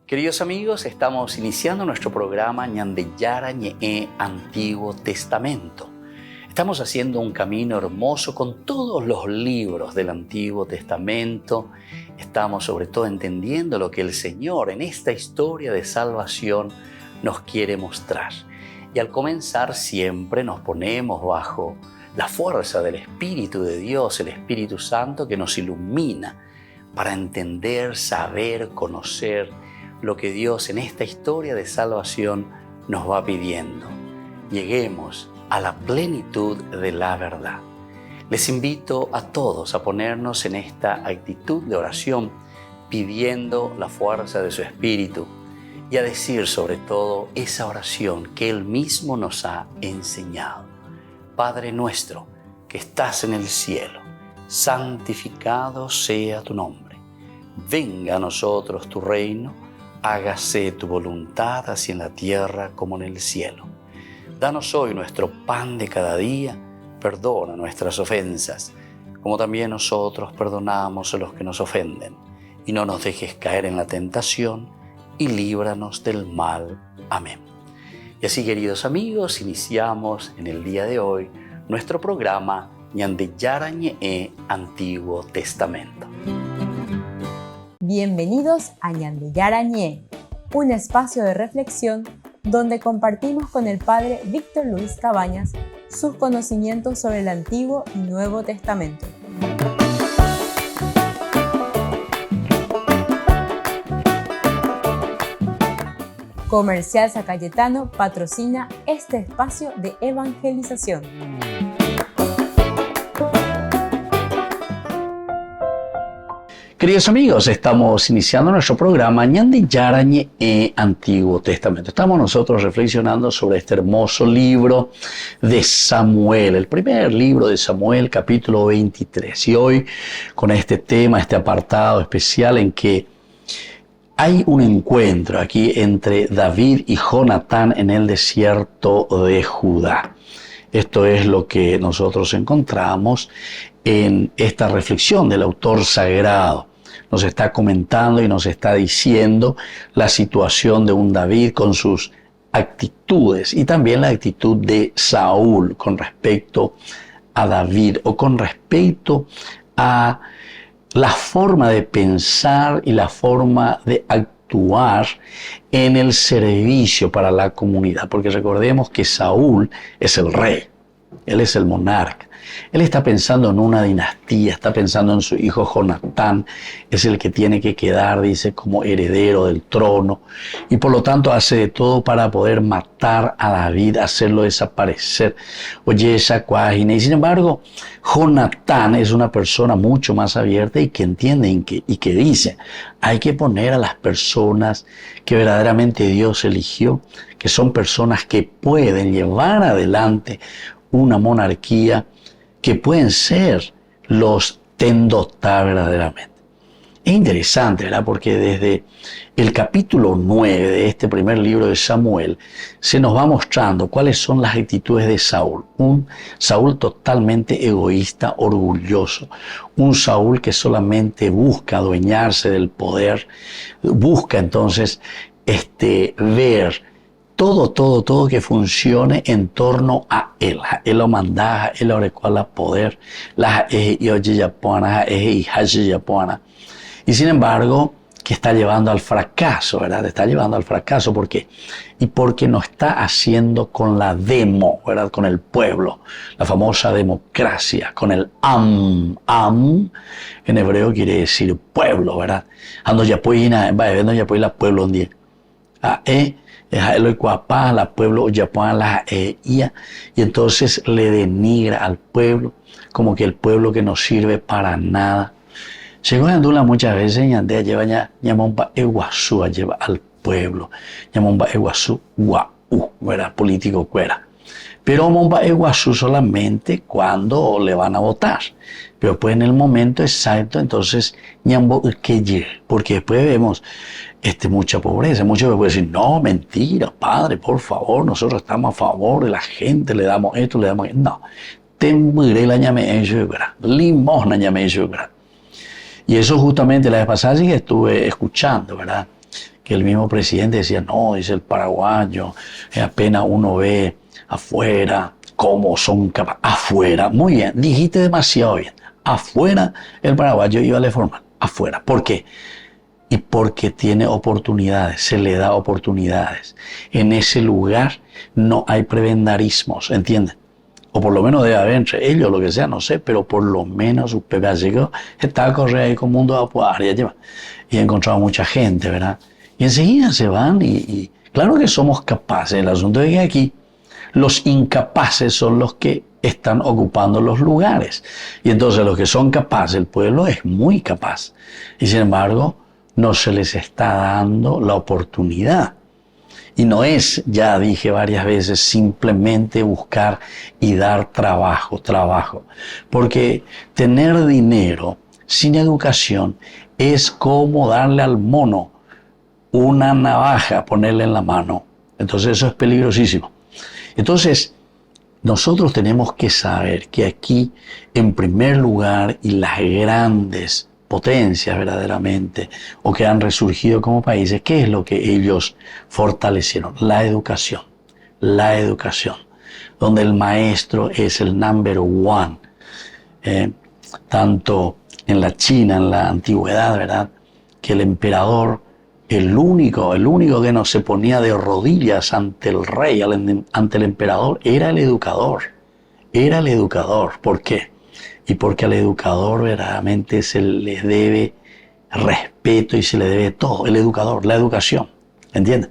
Queridos amigos, estamos iniciando nuestro programa Ñandeyara Ñe'e Antiguo Testamento. Estamos haciendo un camino hermoso con todos los libros del Antiguo Testamento. Estamos sobre todo entendiendo lo que el Señor en esta historia de salvación nos quiere mostrar. Y al comenzar siempre nos ponemos bajo la fuerza del Espíritu de Dios, el Espíritu Santo que nos ilumina para entender, saber, conocer lo que Dios en esta historia de salvación nos va pidiendo. Lleguemos a la plenitud de la verdad. Les invito a todos a ponernos en esta actitud de oración, pidiendo la fuerza de su Espíritu y a decir sobre todo esa oración que Él mismo nos ha enseñado. Padre nuestro que estás en el cielo, santificado sea tu nombre. Venga a nosotros tu reino, hágase tu voluntad así en la tierra como en el cielo. Danos hoy nuestro pan de cada día, perdona nuestras ofensas, como también nosotros perdonamos a los que nos ofenden. Y no nos dejes caer en la tentación, y líbranos del mal. Amén. Y así, queridos amigos, iniciamos en el día de hoy nuestro programa Ñandeyara Ñe'e Antiguo Testamento. Bienvenidos a Ñandeyara Ñe'e, un espacio de reflexión donde compartimos con el Padre Víctor Luis Cabañas sus conocimientos sobre el Antiguo y Nuevo Testamento. Comercial San Cayetano patrocina este espacio de evangelización. Queridos amigos, estamos iniciando nuestro programa Ñandeyara Ñe'e Antiguo Testamento. Estamos nosotros reflexionando sobre este hermoso libro de Samuel, el primer libro de Samuel, capítulo 23. Y hoy con este tema, este apartado especial en que hay un encuentro aquí entre David y Jonatán en el desierto de Judá. Esto es lo que nosotros encontramos en esta reflexión del autor sagrado. Nos está comentando y nos está diciendo la situación de un David con sus actitudes y también la actitud de Saúl con respecto a David o con respecto a la forma de pensar y la forma de actuar en el servicio para la comunidad. Porque recordemos que Saúl es el rey, él es el monarca. Él está pensando en una dinastía, está pensando en su hijo Jonatán, es el que tiene que quedar, dice, como heredero del trono. Y por lo tanto hace de todo para poder matar a David, hacerlo desaparecer. Oye, esa cuágina. Y sin embargo, Jonatán es una persona mucho más abierta y que entiende y que dice, hay que poner a las personas que verdaderamente Dios eligió, que son personas que pueden llevar adelante una monarquía, que pueden ser los tendotá verdaderamente. Es interesante, ¿verdad? Porque desde el capítulo 9 de este primer libro de Samuel se nos va mostrando cuáles son las actitudes de Saúl. Un Saúl totalmente egoísta, orgulloso. Un Saúl que solamente busca adueñarse del poder, busca entonces ver todo que funcione en torno a él. Él lo manda, él lo recuerda poder. Y sin embargo, que está llevando al fracaso, ¿verdad? Está llevando al fracaso. ¿Por qué? Y porque no está haciendo con la demo, ¿verdad? Con el pueblo. La famosa democracia, con el am. Am, en hebreo quiere decir pueblo, ¿verdad? Ando ya pues la pueblo un día. La pueblo y entonces le denigra al pueblo como que el pueblo que no sirve para nada. Llegó a Andula muchas veces y Andea lleva lleva al pueblo, Ñamomba Eguazú guau, ¿verdad? Político cuera. Pero Momba Eguazú solamente cuando le van a votar. Pero pues en el momento exacto, entonces Ñambo Ukeye, porque después vemos mucha pobreza. Muchos me pueden decir, no, mentira, padre, por favor, nosotros estamos a favor de la gente, le damos esto, le damos esto. No, temuré la ñame en yugra, limosna ñame en yugra. Y eso justamente la vez pasada sí que estuve escuchando, ¿verdad? que el mismo presidente decía, no, dice el paraguayo, apenas uno ve afuera cómo son capaces. Afuera, muy bien, dijiste demasiado bien. Afuera el paraguayo iba a la formal. Afuera. ¿Por qué? Y porque tiene oportunidades, se le da oportunidades. En ese lugar no hay prebendarismos, ¿entienden? O por lo menos debe haber entre ellos, lo que sea, no sé, pero por lo menos usted llegó, está a correr ahí con mundo a poder, y ha encontrado mucha gente, ¿verdad? Y enseguida se van y claro que somos capaces. El asunto es que aquí los incapaces son los que están ocupando los lugares. Y entonces los que son capaces, el pueblo es muy capaz. Y sin embargo, no se les está dando la oportunidad. Y no es, ya dije varias veces, simplemente buscar y dar trabajo. Porque tener dinero sin educación es como darle al mono una navaja, ponerle en la mano. Entonces eso es peligrosísimo. Entonces, nosotros tenemos que saber que aquí, en primer lugar, y las grandes potencias verdaderamente, o que han resurgido como países, ¿qué es lo que ellos fortalecieron? La educación, donde el maestro es el number one, tanto en la China, en la antigüedad, ¿verdad?, que el emperador, el único que no se ponía de rodillas ante el rey, ante el emperador, era el educador. ¿Por qué? Y porque al educador verdaderamente se le debe respeto y se le debe todo. El educador, la educación, ¿entienden?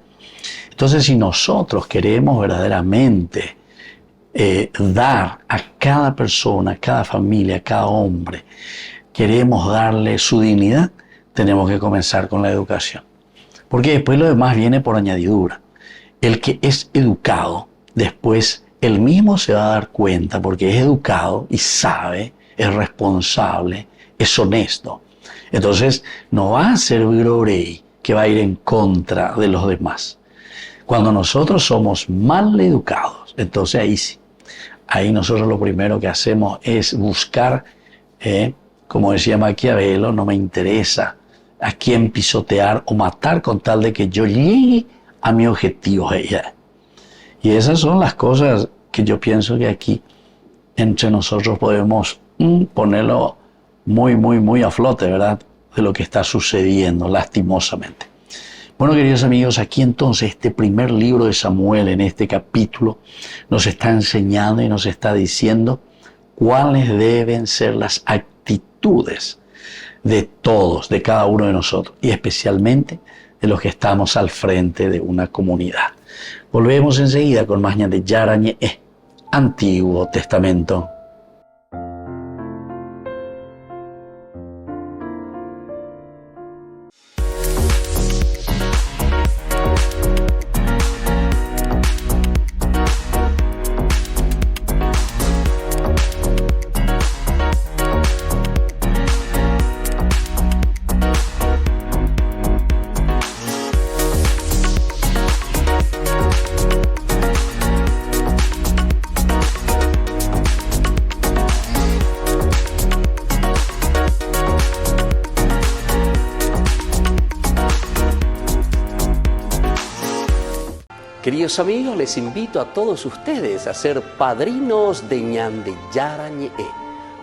Entonces, si nosotros queremos verdaderamente dar a cada persona, a cada familia, a cada hombre, queremos darle su dignidad, tenemos que comenzar con la educación. Porque después lo demás viene por añadidura. El que es educado, después él mismo se va a dar cuenta, porque es educado y sabe, es responsable, es honesto. Entonces no va a ser Virorey que va a ir en contra de los demás. Cuando nosotros somos mal educados, entonces ahí sí. Ahí nosotros lo primero que hacemos es buscar, como decía Maquiavelo, no me interesa a quién pisotear o matar con tal de que yo llegue a mi objetivo. Y esas son las cosas que yo pienso que aquí entre nosotros podemos ponerlo muy a flote, ¿verdad?, de lo que está sucediendo lastimosamente. Bueno, queridos amigos, aquí entonces este primer libro de Samuel, en este capítulo, nos está enseñando y nos está diciendo cuáles deben ser las actitudes de todos, de cada uno de nosotros, y especialmente de los que estamos al frente de una comunidad. Volvemos enseguida con más de Yarañe, Antiguo Testamento. Queridos amigos, les invito a todos ustedes a ser padrinos de Ñande Yarañe.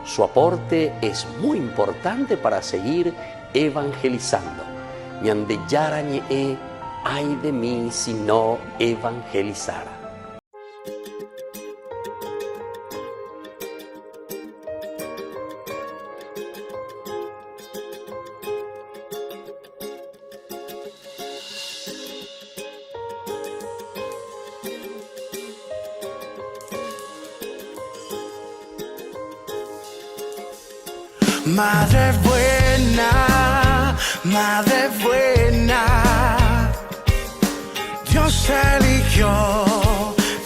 Su aporte es muy importante para seguir evangelizando. Ñande Yarañe, ay de mí si no evangelizara. Madre buena, Dios eligió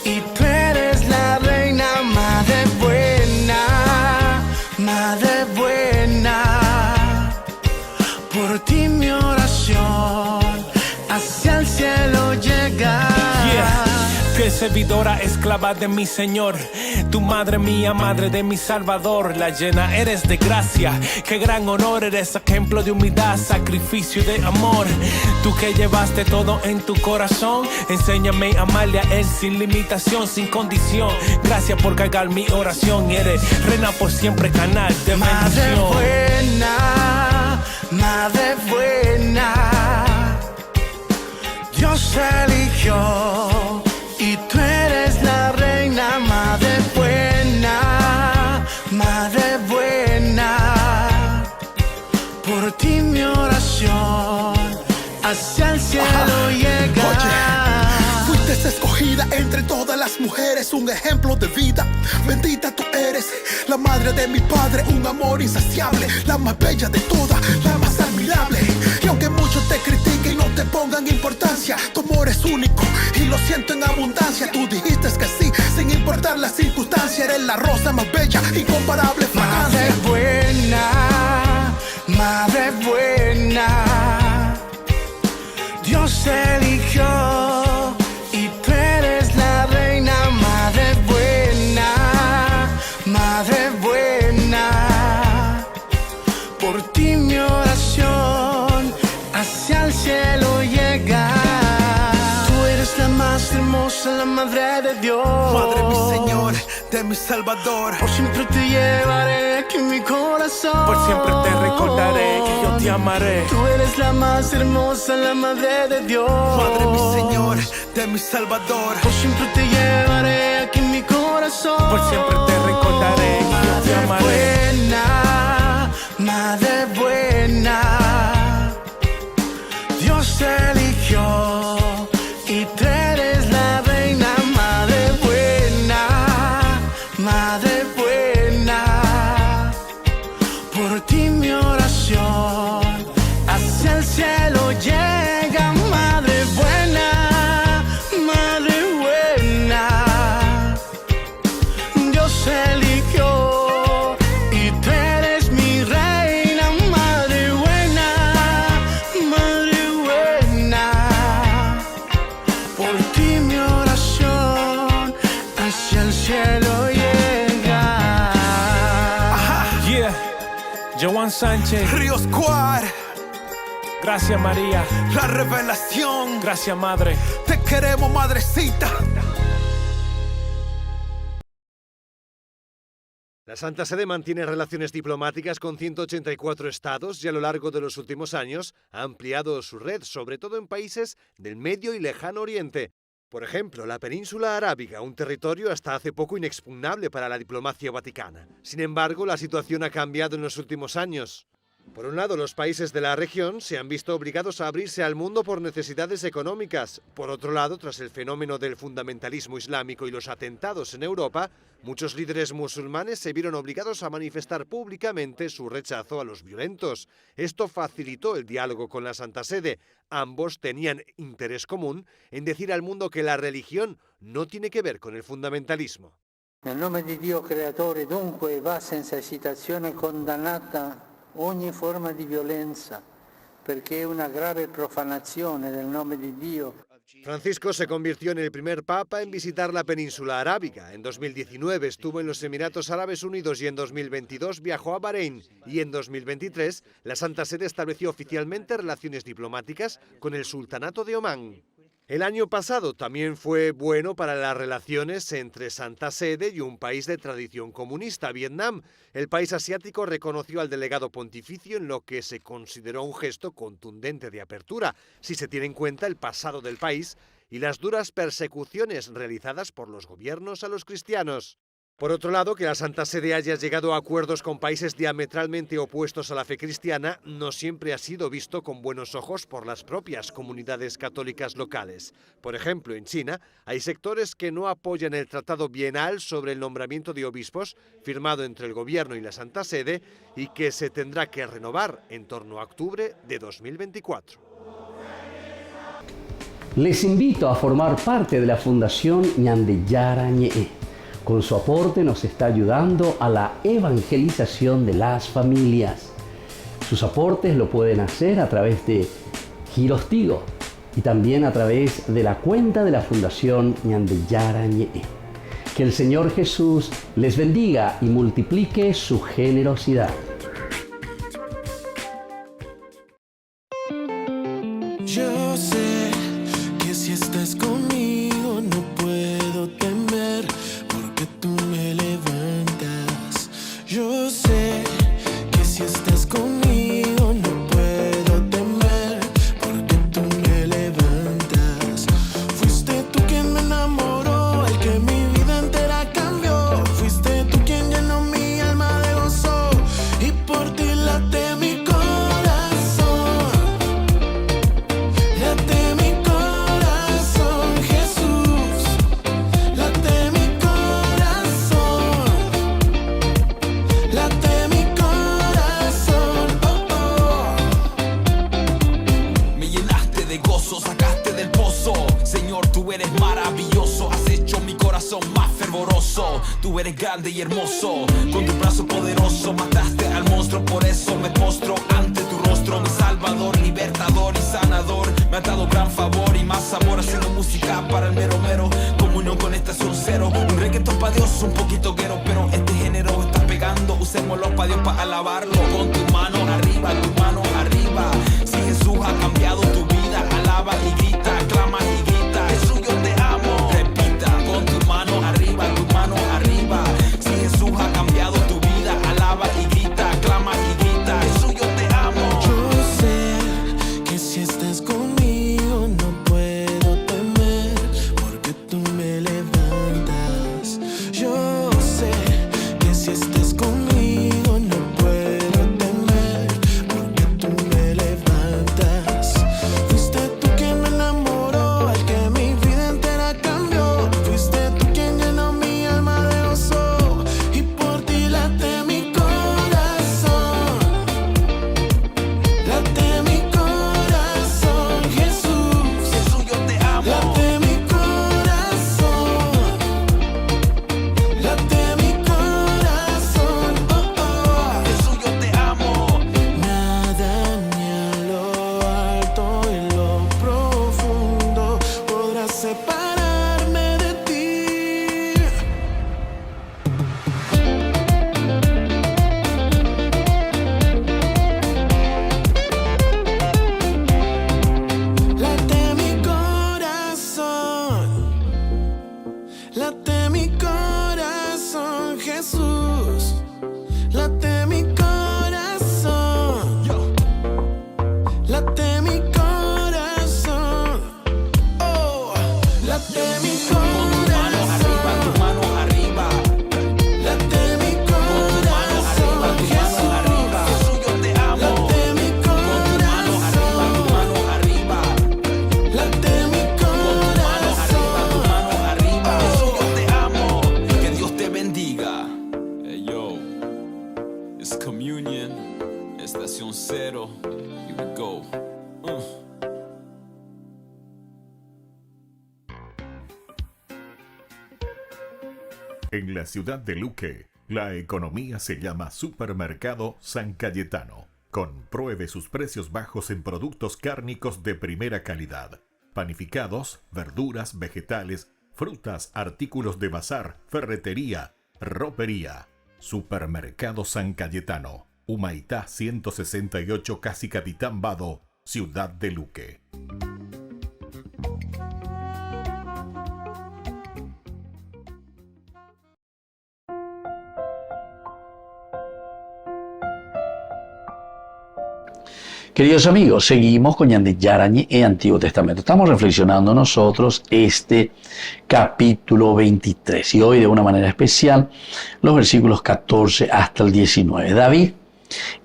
y tú eres la reina. Madre buena, por ti mi oración hacia el cielo llega. Fiel servidora, esclava de mi Señor, tu madre mía, madre de mi Salvador, la llena eres de gracia, qué gran honor eres a que ejemplo de humildad, sacrificio y de amor. Tú que llevaste todo en tu corazón, enséñame a amarle a Él sin limitación, sin condición. Gracias por cargar mi oración. Eres reina por siempre, canal de bendición. Madre buena, Dios eligió y tú eres la reina. Madre buena, por ti mi oración hacia el cielo llega. Oye, fuiste escogida entre todas las mujeres, un ejemplo de vida. Bendita tú eres, la madre de mi padre, un amor insaciable, la más bella de todas, la más admirable. Y aunque muchos te critiquen y no te pongan importancia, tu amor es único y lo siento en abundancia. Tú dijiste que sí, sin importar la circunstancia. Eres la rosa más bella, incomparable fragancia. Madre buena, Dios eligió y tú eres la reina. Madre buena, por ti mi oración hacia el cielo llega. Tú eres la más hermosa, la madre de Dios. Madre mi Señor, de mi Salvador. Por siempre te llevaré aquí en mi corazón. Por siempre te recordaré que yo te amaré. Tú eres la más hermosa, la madre de Dios. Madre mi Señor, de mi Salvador. Por siempre te llevaré aquí en mi corazón. Por siempre te recordaré que yo te amaré. Madre buena, Dios eligió y tú eres la reina. Madre buena, por ti mi oración hacia el cielo llega. Madre buena, Dios eligió y tú eres mi reina. Madre buena, por ti mi oración hacia el cielo llega. Joan Sánchez, Río Squad, gracias María, la revelación. gracias Madre. Te queremos, madrecita. La Santa Sede mantiene relaciones diplomáticas con 184 estados y a lo largo de los últimos años ha ampliado su red, sobre todo en países del Medio y Lejano Oriente. Por ejemplo, la península arábiga, un territorio hasta hace poco inexpugnable para la diplomacia vaticana. Sin embargo, la situación ha cambiado en los últimos años. Por un lado, los países de la región se han visto obligados a abrirse al mundo por necesidades económicas. Por otro lado, tras el fenómeno del fundamentalismo islámico y los atentados en Europa, muchos líderes musulmanes se vieron obligados a manifestar públicamente su rechazo a los violentos. Esto facilitó el diálogo con la Santa Sede. Ambos tenían interés común en decir al mundo que la religión no tiene que ver con el fundamentalismo. Nel nome di Dio creatore dunque va senza esitazione condannata ogni forma di violenza, perché è una grave profanazione del nome di Dio. Francisco se convirtió en el primer papa en visitar la península arábiga. En 2019 estuvo en los Emiratos Árabes Unidos y en 2022 viajó a Bahrein. Y en 2023 la Santa Sede estableció oficialmente relaciones diplomáticas con el Sultanato de Omán. El año pasado también fue bueno para las relaciones entre Santa Sede y un país de tradición comunista, Vietnam. El país asiático reconoció al delegado pontificio en lo que se consideró un gesto contundente de apertura, si se tiene en cuenta el pasado del país y las duras persecuciones realizadas por los gobiernos a los cristianos. Por otro lado, que la Santa Sede haya llegado a acuerdos con países diametralmente opuestos a la fe cristiana no siempre ha sido visto con buenos ojos por las propias comunidades católicas locales. Por ejemplo, en China hay sectores que no apoyan el Tratado Bienal sobre el nombramiento de obispos firmado entre el gobierno y la Santa Sede y que se tendrá que renovar en torno a octubre de 2024. Les invito a formar parte de la Fundación Ñandeyara Ñe'e. Con su aporte nos está ayudando a la evangelización de las familias. Sus aportes lo pueden hacer a través de Giros Tigo y también a través de la cuenta de la Fundación Ñandeyara Ñe'e. Que el Señor Jesús les bendiga y multiplique su generosidad. del pozo. Señor, tú eres maravilloso, has hecho mi corazón más fervoroso. Tú eres grande y hermoso, con tu brazo poderoso mataste al monstruo. Por eso me postro ante tu rostro, mi salvador, libertador y sanador. Me ha dado gran favor y más amor, haciendo música para el mero mero. Comunión con estación cero, un reggaetón pa' Dios, un poquito guero, pero este género está pegando. Usémoslo pa' Dios pa' alabarlo. Con tu mano arriba, tu mano arriba. Si Jesús ha cambiado tu vida, alaba y grita, clama y grita. Jesús, yo te amo. Repita, con tu mano arriba, tu mano arriba. Si Jesús ha cambiado tu vida, alaba y grita, clama y grita. Jesús, yo te amo. Yo sé que si estás conmigo no puedo temer, porque tú me levantas. Yo sé que si estás conmigo no puedo temer, porque tú me levantas. Fuiste tú quien me enamoró, al que mi vida entera cambió. Fuiste tú quien llenó mi alma de gozo, y por ti late mi corazón. Late mi corazón, Jesús. Jesús, yo te amo. Late mi corazón. Late mi corazón. Oh, oh. Jesús, yo te amo. Nada ni a lo alto y lo profundo podrá separarme de ti. Late mi corazón. Late mi corazón, Jesús. Late mi corazón. Late mi corazón. Oh, late mi Con tu mano arriba, corazón. tu mano arriba. Late mi Con tu mano arriba, corazón, tu mano arriba. Jesús, yo te amo. Late mi Con tu mano arriba, tu corazón. mano arriba. Late mi Con tu mano arriba, tu corazón. mano arriba. Jesús, yo te amo. Que Dios te bendiga. Hey yo, it's communion, estación cero. Here we go. En la ciudad de Luque, la economía se llama Supermercado San Cayetano. Compruebe sus precios bajos en productos cárnicos de primera calidad. Panificados, verduras, vegetales, frutas, artículos de bazar, ferretería, ropería. Supermercado San Cayetano. Humaitá 168, Casi Capitán Vado, ciudad de Luque. Queridos amigos, seguimos con Ñande Yarañe e Antiguo Testamento. Estamos reflexionando nosotros este capítulo 23 y hoy de una manera especial los versículos 14 hasta el 19. David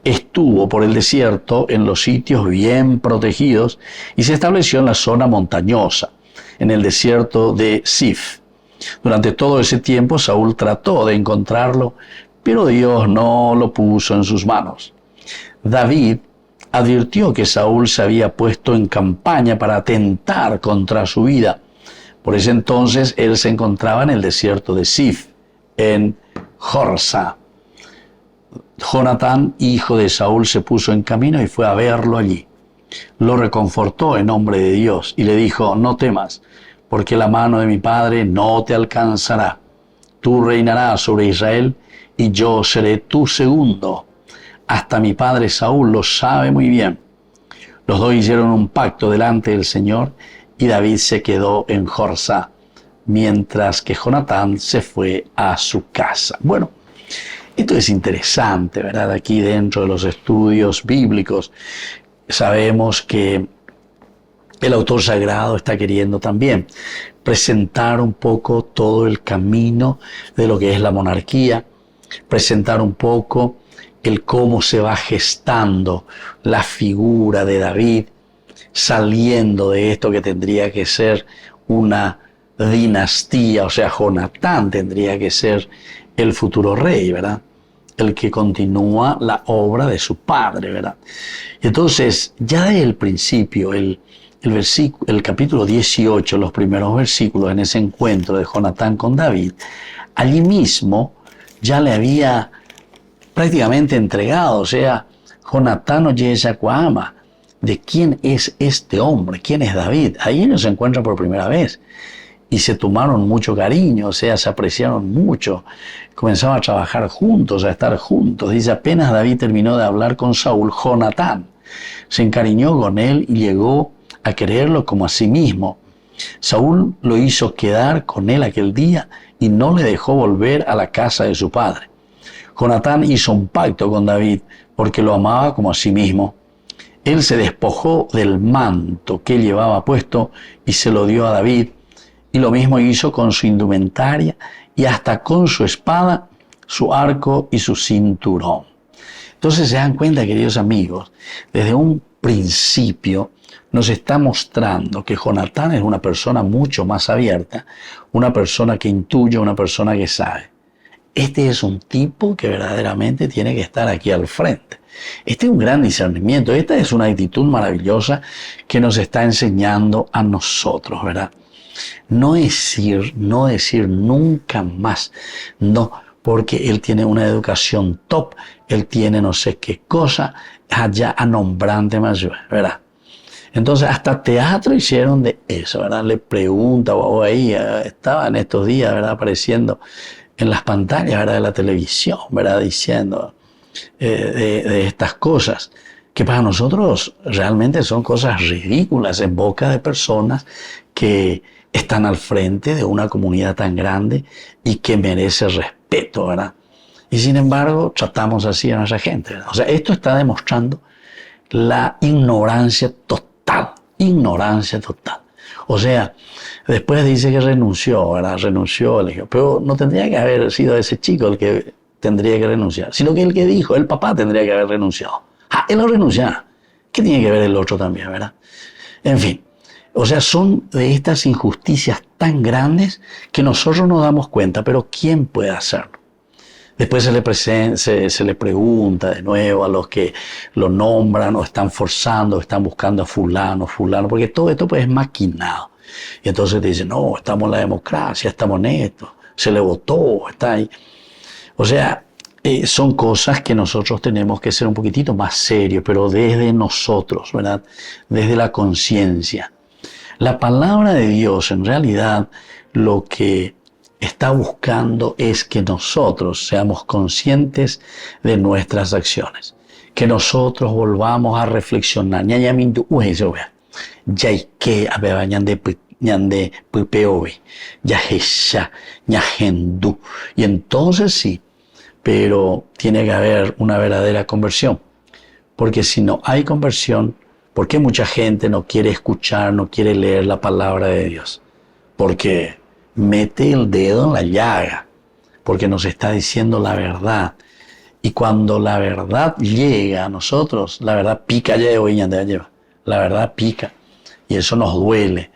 estuvo por el desierto en los sitios bien protegidos y se estableció en la zona montañosa, en el desierto de Sif. Durante todo ese tiempo Saúl trató de encontrarlo, pero Dios no lo puso en sus manos. David advirtió que Saúl se había puesto en campaña para atentar contra su vida. Por ese entonces él se encontraba en el desierto de Sif, en Jorsa. Jonatán, hijo de Saúl, se puso en camino y fue a verlo allí. Lo reconfortó en nombre de Dios y le dijo: no temas, porque la mano de mi padre no te alcanzará. Tú reinarás sobre Israel y yo seré tu segundo. Hasta mi padre Saúl lo sabe muy bien. Los dos hicieron un pacto delante del Señor y David se quedó en Jorsa, mientras que Jonatán se fue a su casa. Bueno, esto es interesante, ¿verdad? Aquí dentro de los estudios bíblicos sabemos que el autor sagrado está queriendo también presentar un poco todo el camino de lo que es la monarquía, presentar un poco el cómo se va gestando la figura de David, saliendo de esto que tendría que ser una dinastía, o sea, Jonatán tendría que ser el futuro rey, ¿verdad? El que continúa la obra de su padre, ¿verdad? Entonces, ya desde el principio, el el capítulo 18, los primeros versículos en ese encuentro de Jonatán con David, allí mismo ya le había prácticamente entregado, o sea, Jonatán oye Yacuama, ¿de quién es este hombre? ¿Quién es David? Ahí ellos se encuentran por primera vez y se tomaron mucho cariño, o sea, se apreciaron mucho, comenzaron a trabajar juntos, a estar juntos. Dice, apenas David terminó de hablar con Saúl, Jonatán se encariñó con él y llegó a quererlo como a sí mismo. Saúl lo hizo quedar con él aquel día y no le dejó volver a la casa de su padre. Jonatán hizo un pacto con David porque lo amaba como a sí mismo. Él se despojó del manto que llevaba puesto y se lo dio a David, y lo mismo hizo con su indumentaria y hasta con su espada, su arco y su cinturón. Entonces se dan cuenta, queridos amigos, desde un principio nos está mostrando que Jonatán es una persona mucho más abierta, una persona que intuye, una persona que sabe. Este es un tipo que verdaderamente tiene que estar aquí al frente. Este es un gran discernimiento, esta es una actitud maravillosa que nos está enseñando a nosotros, ¿verdad? No decir nunca más, no, porque él tiene una educación top, él tiene no sé qué cosa, allá a nombrante mayor, ¿verdad? Entonces hasta teatro hicieron de eso, ¿verdad? Le pregunta, o ahí estaba en estos días, ¿verdad? Apareciendo en las pantallas, ¿verdad? De la televisión, ¿verdad? Diciendo de estas cosas, que para nosotros realmente son cosas ridículas en boca de personas que están al frente de una comunidad tan grande y que merece respeto, ¿verdad? Y sin embargo, tratamos así a nuestra gente, ¿verdad? O sea, esto está demostrando la ignorancia total. O sea, después dice que renunció, ¿verdad? Renunció, le dijo, pero no tendría que haber sido ese chico el que tendría que renunciar, sino que el que dijo, el papá tendría que haber renunciado. Ah, él no renuncia. ¿Qué tiene que ver el otro también, verdad? En fin. O sea, son de estas injusticias tan grandes que nosotros nos damos cuenta, pero ¿quién puede hacerlo? Después se le pregunta de nuevo a los que lo nombran o están forzando, están buscando a fulano, porque todo esto pues es maquinado. Y entonces te dicen, no, estamos en la democracia, estamos en esto, se le votó, está ahí. O sea, son cosas que nosotros tenemos que ser un poquitito más serios, pero desde nosotros, ¿verdad? Desde la conciencia. La palabra de Dios, en realidad, lo que está buscando es que nosotros seamos conscientes de nuestras acciones, que nosotros volvamos a reflexionar. Y entonces sí, pero tiene que haber una verdadera conversión, porque si no hay conversión, ¿por qué mucha gente no quiere escuchar, no quiere leer la palabra de Dios? Porque mete el dedo en la llaga, porque nos está diciendo la verdad. Y cuando la verdad llega a nosotros, la verdad pica, la verdad pica, y eso nos duele.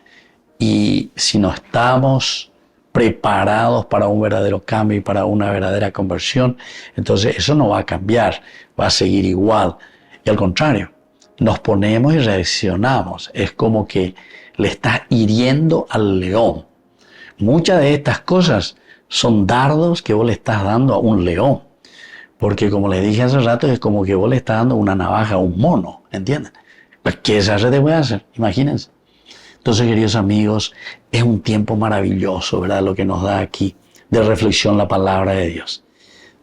Y si no estamos preparados para un verdadero cambio y para una verdadera conversión, entonces eso no va a cambiar, va a seguir igual. Y al contrario, nos ponemos y reaccionamos. Es como que le estás hiriendo al león. Muchas de estas cosas son dardos que vos le estás dando a un león. Porque como le dije hace rato, es como que vos le estás dando una navaja a un mono, ¿entienden? Pues, ¿qué se te puede hacer? Imagínense. Entonces, queridos amigos, es un tiempo maravilloso, ¿verdad? Lo que nos da aquí de reflexión la palabra de Dios.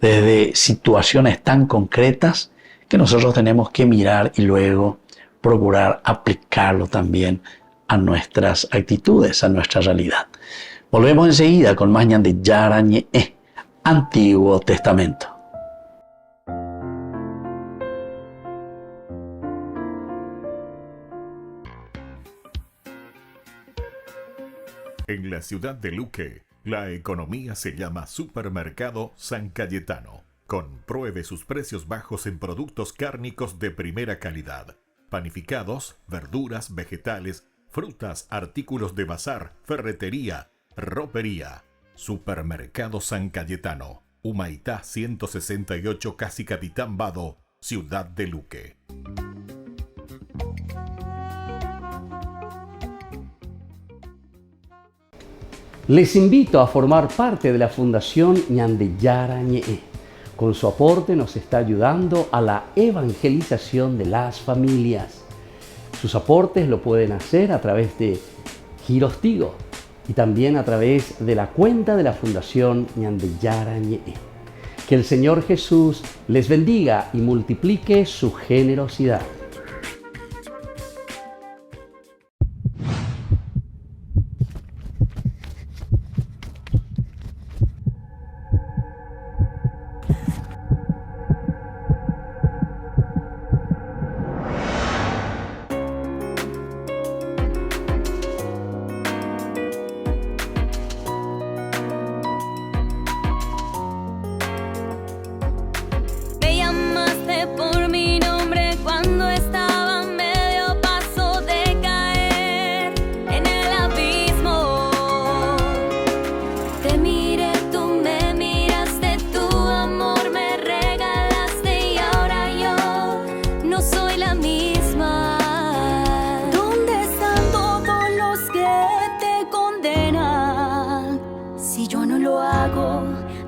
Desde situaciones tan concretas que nosotros tenemos que mirar y luego procurar aplicarlo también a nuestras actitudes, a nuestra realidad. Volvemos enseguida con más Ñande Yarañe, Antiguo Testamento. En la ciudad de Luque, la economía se llama Supermercado San Cayetano. Compruebe sus precios bajos en productos cárnicos de primera calidad. Panificados, verduras, vegetales, frutas, artículos de bazar, ferretería, ropería. Supermercado San Cayetano. Humaitá 168, Casi Capitán Vado, ciudad de Luque. Les invito a formar parte de la Fundación Ñande Yarañe. Con su aporte nos está ayudando a la evangelización de las familias. Sus aportes lo pueden hacer a través de Giros Tigo y también a través de la cuenta de la Fundación Ñande Yarañe. Que el Señor Jesús les bendiga y multiplique su generosidad.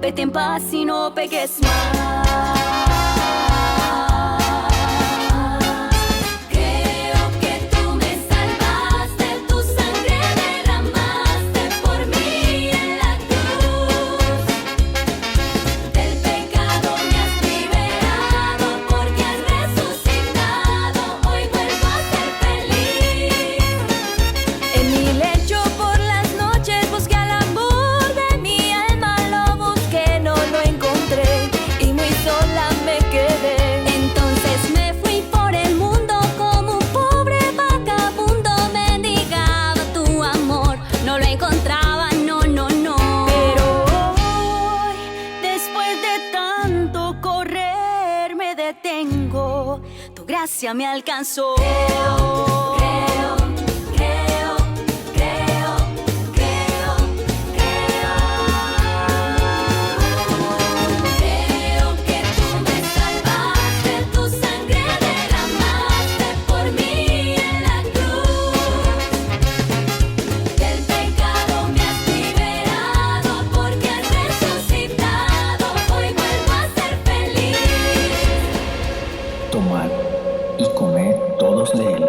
Vete en paz y no peques más. Creo que tú me salvaste, tu sangre derramaste por mí en la cruz. Del pecado me has liberado porque has resucitado. Hoy vuelvo a ser feliz. En mi lecho por las noches busqué al amor de mi alma, lo busqué, no lo encontré y muy sola me quedé. Entonces me fui por el mundo como un pobre vagabundo, mendigaba tu amor, no lo encontraba, no, no, no. Pero hoy, después de tanto correr, me detengo, tu gracia me alcanzó. Tomad y comed todos de él,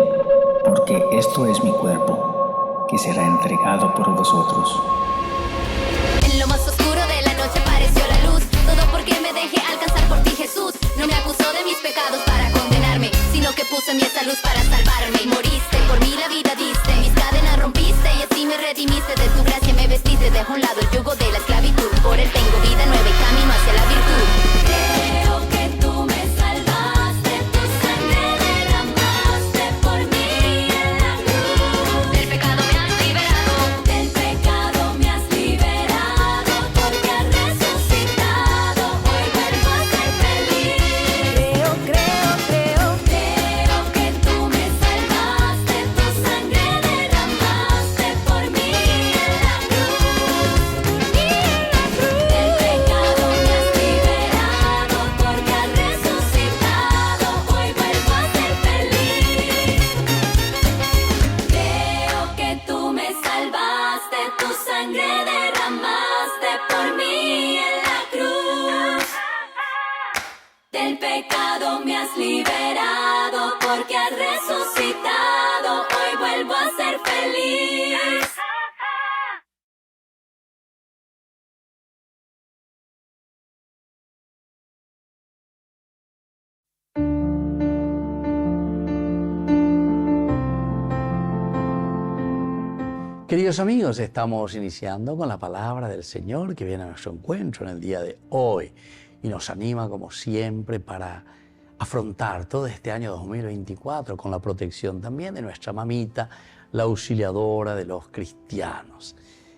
porque esto es mi cuerpo, que será entregado por vosotros. En lo más oscuro de la noche apareció la luz, todo porque me dejé alcanzar por ti, Jesús. No me acusó de mis pecados para condenarme, sino que puso en mí esa luz para salvarme. Y moriste, por mí la vida diste, mis cadenas rompiste y así me redimiste. De tu gracia me vestiste, dejo a un lado el yugo de la esclavitud. Por él tengo vida nueva y camino hacia la virtud. Creo que tú me salvaste, tu sangre derramaste por mí en la cruz. Del pecado me has liberado, del pecado me has liberado, porque has resucitado. Hoy vuelvo a ser feliz. Creo que tú me salvaste, tu sangre derramaste por mí en la cruz. Del pecado me has liberado, porque has resucitado. Hoy vuelvo a ser feliz. Creo que tú me salvaste, tu sangre derramaste por mí en la cruz. Del pecado me has liberado, porque has resucitado. Hoy vuelvo a ser feliz. Queridos amigos, estamos iniciando con la palabra del Señor que viene a nuestro encuentro en el día de hoy y nos anima como siempre para afrontar todo este año 2024 con la protección también de nuestra mamita, la auxiliadora de los cristianos.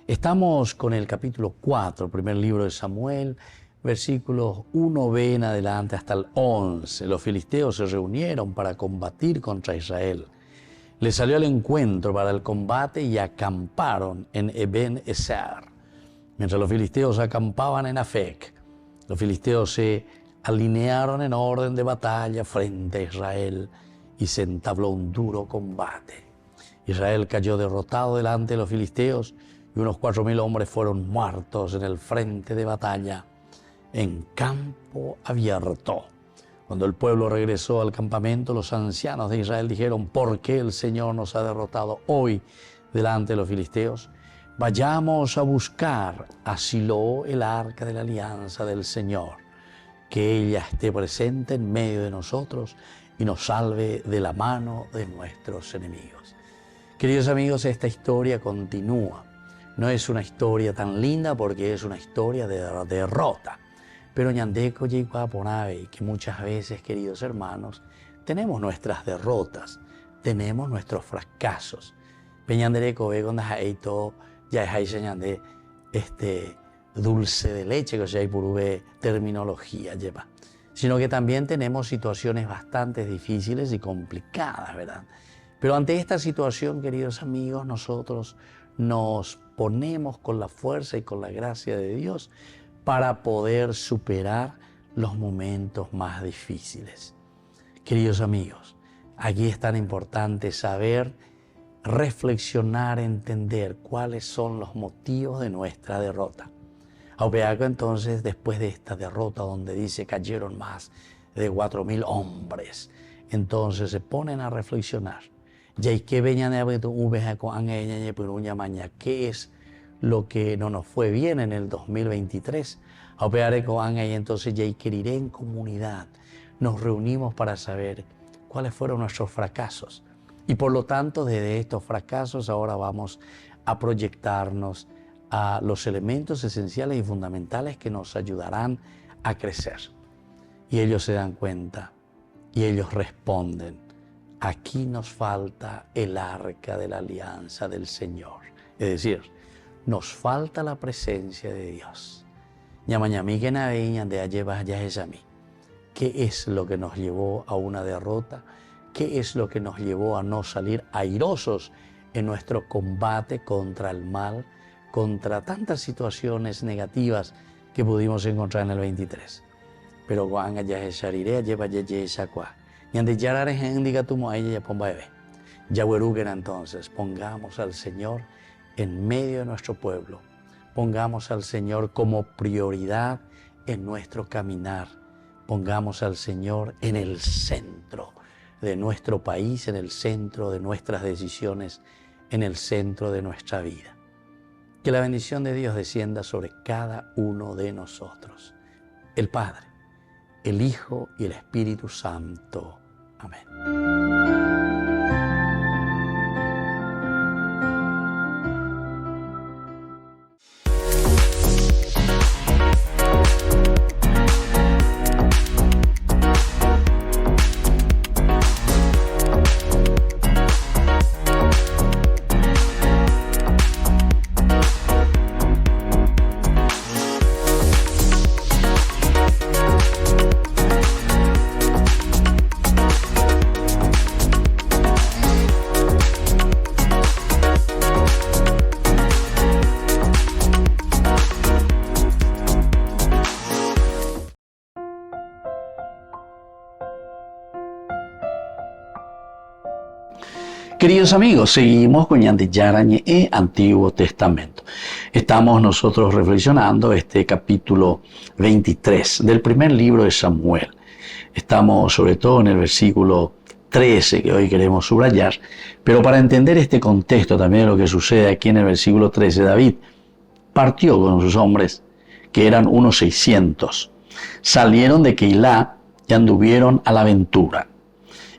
Estamos con el capítulo 4, primer libro de Samuel, versículos 1b en adelante hasta el 11. Los filisteos se reunieron para combatir contra Israel. Les salió al encuentro para el combate y acamparon en Eben-Ezer. Mientras los filisteos acampaban en Afec, los filisteos se alinearon en orden de batalla frente a Israel y se entabló un duro combate. Israel cayó derrotado delante de los filisteos y unos 4.000 hombres fueron muertos en el frente de batalla en campo abierto. Cuando el pueblo regresó al campamento, los ancianos de Israel dijeron: ¿por qué el Señor nos ha derrotado hoy delante de los filisteos? Vayamos a buscar a Silo, el arca de la alianza del Señor, que ella esté presente en medio de nosotros y nos salve de la mano de nuestros enemigos. Queridos amigos, esta historia continúa. No es una historia tan linda porque es una historia de derrota. Pero ñandeco llegó por ave que muchas veces, queridos hermanos, tenemos nuestras derrotas, tenemos nuestros fracasos. Peñandereco ve con esto ya es ahí señande dulce de leche, que sea hay por terminología lleva. Sino que también tenemos situaciones bastante difíciles y complicadas, ¿verdad? Pero ante esta situación, queridos amigos, nosotros nos ponemos con la fuerza y con la gracia de Dios para poder superar los momentos más difíciles. Queridos amigos, aquí es tan importante saber reflexionar, entender cuáles son los motivos de nuestra derrota. Aupeaco entonces, después de esta derrota donde dice cayeron más de 4.000 hombres, entonces se ponen a reflexionar. ¿Qué es lo que no nos fue bien en el 2023? Entonces ya queriré en comunidad. Nos reunimos para saber cuáles fueron nuestros fracasos. Y por lo tanto, desde estos fracasos ahora vamos a proyectarnos a los elementos esenciales y fundamentales que nos ayudarán a crecer. Y ellos se dan cuenta y ellos responden: aquí nos falta el arca de la alianza del Señor. Es decir, nos falta la presencia de Dios. ¿Qué es lo que nos llevó a una derrota? ¿Qué es lo que nos llevó a no salir airosos en nuestro combate contra el mal, contra tantas situaciones negativas que pudimos encontrar en el 23? Pero cuando ya es shariré, lleva ya esa cua. Y ande ya la diga tu mo ella ya pomba bebé. Ya hueruquen entonces, pongamos al Señor en medio de nuestro pueblo. Pongamos al Señor como prioridad en nuestro caminar. Pongamos al Señor en el centro de nuestro país, en el centro de nuestras decisiones, en el centro de nuestra vida. Que la bendición de Dios descienda sobre cada uno de nosotros. El Padre, el Hijo y el Espíritu Santo. Amén. Queridos amigos, seguimos con ñande yarañe e Antiguo Testamento. Estamos nosotros reflexionando este capítulo 23 del primer libro de Samuel. Estamos sobre todo en el versículo 13 que hoy queremos subrayar, pero para entender este contexto también de lo que sucede aquí en el versículo 13, David partió con sus hombres, que eran unos 600. Salieron de Keilá y anduvieron a la aventura.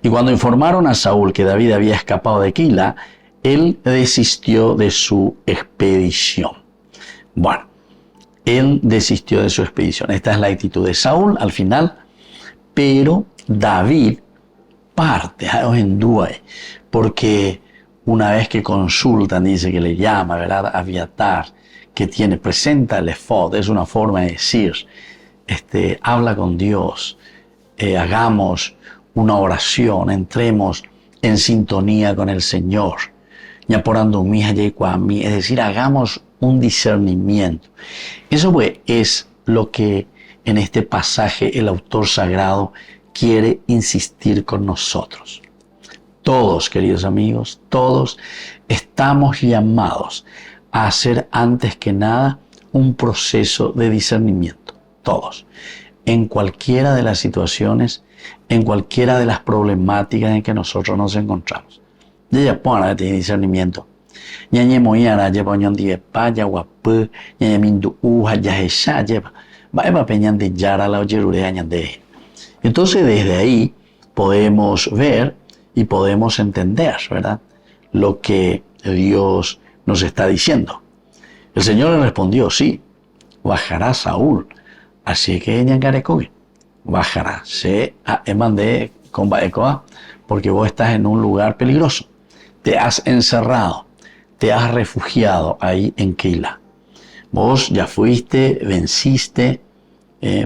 Y cuando informaron a Saúl que David había escapado de Keilá, él desistió de su expedición. Bueno, él desistió de su expedición. Esta es la actitud de Saúl al final, pero David parte en Duay, porque una vez que consultan, dice que le llama, ¿verdad?, Abiatar, que presenta el efod, es una forma de decir, habla con Dios, hagamos una oración, entremos en sintonía con el Señor. Es decir, hagamos un discernimiento. Eso pues es lo que en este pasaje el autor sagrado quiere insistir con nosotros. Todos, queridos amigos, todos estamos llamados a hacer antes que nada un proceso de discernimiento. Todos. En cualquiera de las situaciones, en cualquiera de las problemáticas en que nosotros nos encontramos. Ya pone de discernimiento. Ñañe moyara lleva ñon die paya guapu, ñañe mindu uja yajesha lleva. Va peñan de yara la oyerurea ñande. Entonces desde ahí podemos ver y podemos entender, ¿verdad?, lo que Dios nos está diciendo. El Señor le respondió, sí, bajará Saúl. Así que ñangarecogue, bajará. Se emandé con baecoa, porque vos estás en un lugar peligroso. Te has encerrado, te has refugiado ahí en Keilah. Vos ya fuiste, venciste,